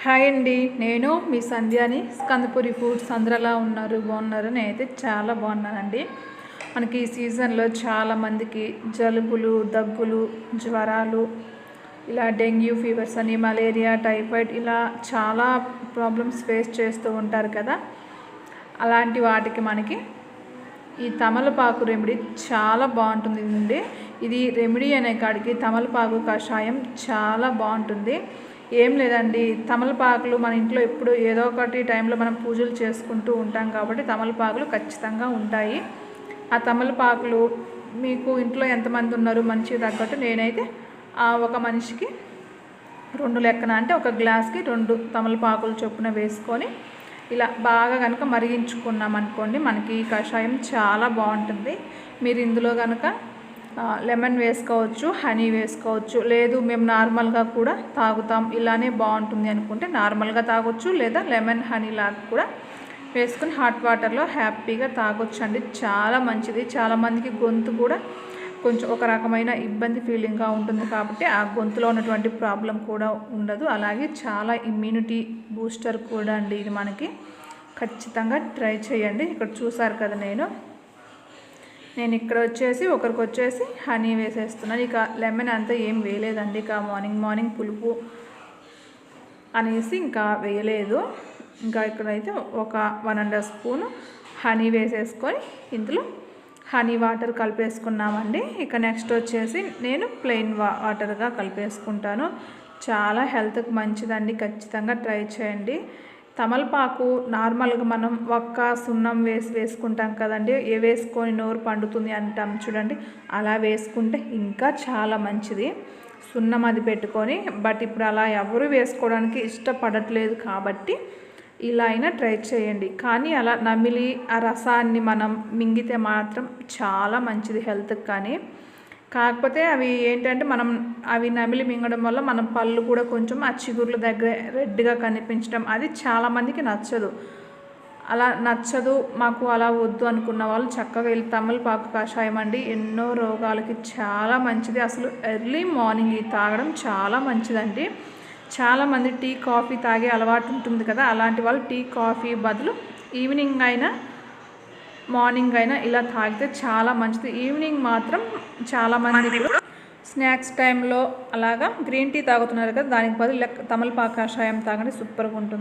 Hi అండి, నేను మీ సంధ్యాని. స్కందపురి foods అందరూ ఎలా ఉన్నారు? బాగున్నారు? నేనైతే చాలా బాగున్నానండి. మనకి ఈ సీజన్లో చాలామందికి జలుబులు, దగ్గులు, జ్వరాలు, ఇలా డెంగ్యూ ఫీవర్స్ అని, మలేరియా, టైఫాయిడ్, ఇలా చాలా ప్రాబ్లమ్స్ ఫేస్ చేస్తూ ఉంటారు కదా. అలాంటి వాటికి మనకి ఈ తమలపాకు రెమెడీ చాలా బాగుంటుంది అండి. ఇది రెమెడీ అనే కాడికి తమలపాకు కషాయం చాలా బాగుంటుంది. ఏం లేదండి, తమలపాకులు మన ఇంట్లో ఎప్పుడు ఏదో ఒకటి టైంలో మనం పూజలు చేసుకుంటూ ఉంటాం కాబట్టి తమలపాకులు ఖచ్చితంగా ఉంటాయి. ఆ తమలపాకులు మీకు ఇంట్లో ఎంతమంది ఉన్నారు మంచిగా తగ్గట్టు నేనైతే ఒక మనిషికి 2 లెక్కన, అంటే ఒక గ్లాస్కి 2 తమలపాకులు చొప్పున వేసుకొని ఇలా బాగా కనుక మరిగించుకున్నాం అనుకోండి, మనకి కషాయం చాలా బాగుంటుంది. మీరు ఇందులో కనుక లెమన్ వేసుకోవచ్చు, హనీ వేసుకోవచ్చు, లేదు మేము నార్మల్గా కూడా తాగుతాం ఇలానే బాగుంటుంది అనుకుంటే నార్మల్గా తాగొచ్చు, లేదా లెమన్ హనీ లాగా కూడా వేసుకుని హాట్ వాటర్లో హ్యాపీగా తాగొచ్చు అండి. చాలా మంచిది. చాలామందికి గొంతు కూడా కొంచెం ఒక రకమైన ఇబ్బంది ఫీలింగ్గా ఉంటుంది కాబట్టి ఆ గొంతులో ఉన్నటువంటి ప్రాబ్లం కూడా ఉండదు. అలాగే చాలా ఇమ్యూనిటీ బూస్టర్ కూడా అండి ఇది. మనకి ఖచ్చితంగా ట్రై చేయండి. ఇక్కడ చూసారు కదా, నేను ఇక్కడ వచ్చేసి ఒకరికి వచ్చేసి హనీ వేసేస్తున్నాను. ఇక లెమన్ అంతా ఏం వేయలేదండి. ఇక మార్నింగ్ పులుపు అనేసి ఇంకా వేయలేదు. ఇంకా ఇక్కడైతే ఒక 1.5 స్పూన్ హనీ వేసేసుకొని ఇందులో హనీ వాటర్ కలిపేసుకున్నామండి. ఇక నెక్స్ట్ వచ్చేసి నేను ప్లెయిన్ వాటర్గా కలిపేసుకుంటాను. చాలా హెల్త్కి మంచిదండి. ఖచ్చితంగా ట్రై చేయండి. తమలపాకు నార్మల్గా మనం సున్నం వేసుకుంటాం కదండి, వేసుకొని నోరు పండుతుంది అంటాం చూడండి, అలా వేసుకుంటే ఇంకా చాలా మంచిది. సున్నం అది పెట్టుకొని, బట్ ఇప్పుడు అలా ఎవరు వేసుకోవడానికి ఇష్టపడట్లేదు కాబట్టి ఇలా అయినా ట్రై చేయండి. కానీ అలా నమిలి ఆ రసాన్ని మనం మింగితే మాత్రం చాలా మంచిది హెల్త్కి. కానీ కాకపోతే అవి ఏంటంటే మనం అవి నమిలి మింగడం వల్ల మన పళ్ళు కూడా కొంచెం ఆ చిగుర్ల దగ్గర రెడ్గా కనిపించడం, అది చాలామందికి నచ్చదు. అలా నచ్చదు, మాకు అలా వద్దు అనుకున్న వాళ్ళు చక్కగా వెళ్ళి తమలపాకు కషాయం అండి, ఎన్నో రోగాలకి చాలా మంచిది. అసలు ఎర్లీ మార్నింగ్ ఇది తాగడం చాలా మంచిదండి. చాలామంది టీ కాఫీ తాగే అలవాటు ఉంటుంది కదా, అలాంటి వాళ్ళు టీ కాఫీ బదులు ఈవినింగ్ అయినా మార్నింగ్ అయినా ఇలా తాగితే చాలా మంచిది. ఈవినింగ్ మాత్రం చాలామంది ఇప్పుడు స్నాక్స్ టైంలో అలాగా గ్రీన్ టీ తాగుతున్నారు కదా, దానికి బదులు తమలపాకు కషాయం తాగండి, సూపర్గా ఉంటుంది.